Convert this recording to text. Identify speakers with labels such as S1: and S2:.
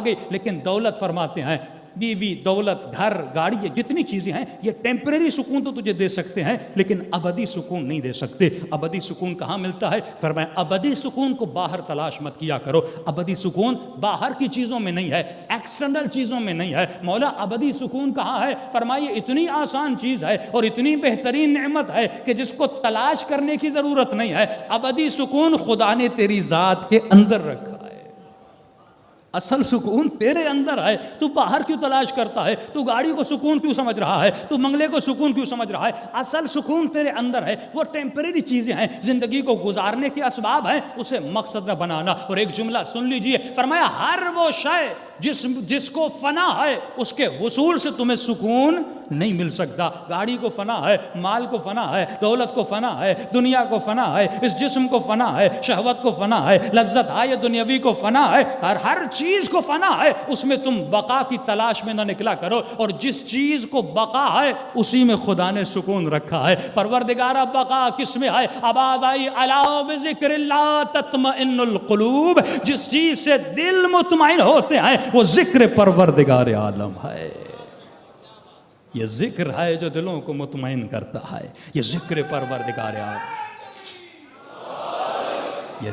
S1: گئی، لیکن دولت فرماتے ہیں بیوی، دولت، گھر، گاڑی، یہ جتنی چیزیں ہیں یہ ٹیمپریری سکون تو تجھے دے سکتے ہیں لیکن ابدی سکون نہیں دے سکتے۔ ابدی سکون کہاں ملتا ہے؟ فرمایا ابدی سکون کو باہر تلاش مت کیا کرو، ابدی سکون باہر کی چیزوں میں نہیں ہے، ایکسٹرنل چیزوں میں نہیں ہے۔ مولا ابدی سکون کہاں ہے؟ فرمائیے اتنی آسان چیز ہے اور اتنی بہترین نعمت ہے کہ جس کو تلاش کرنے کی ضرورت نہیں ہے۔ ابدی سکون خدا نے تیری ذات کے اندر رکھا ہے، اصل سکون تیرے اندر ہے۔ تو باہر کیوں تلاش کرتا ہے؟ تو گاڑی کو سکون کیوں سمجھ رہا ہے؟ تو منگلے کو سکون کیوں سمجھ رہا ہے؟ اصل سکون تیرے اندر ہے۔ وہ ٹیمپریری چیزیں ہیں، زندگی کو گزارنے کے اسباب ہیں، اسے مقصد نہ بنانا۔ اور ایک جملہ سن لیجئے، فرمایا ہر وہ شے جس کو فنا ہے اس کے حصول سے تمہیں سکون نہیں مل سکتا۔ گاڑی کو فنا ہے، مال کو فنا ہے، دولت کو فنا ہے، دنیا کو فنا ہے، اس جسم کو فنا ہے، شہوت کو فنا ہے، لذت ہے دنیاوی کو فنا ہے، ہر چیز کو فنا ہے۔ اس میں تم بقا کی تلاش میں نہ نکلا کرو، اور جس چیز کو بقا ہے اسی میں خدا نے سکون رکھا ہے۔ پروردگارہ بقا کس میں ہے؟ آواز آئی الا بذکر اللہ تطمئن القلوب، جس چیز سے دل مطمئن ہوتے ہیں وہ ذکر پروردگار عالم ہے۔ یہ ذکر ہے جو دلوں کو مطمئن کرتا ہے، یہ ذکر پروردگار عالم، یہ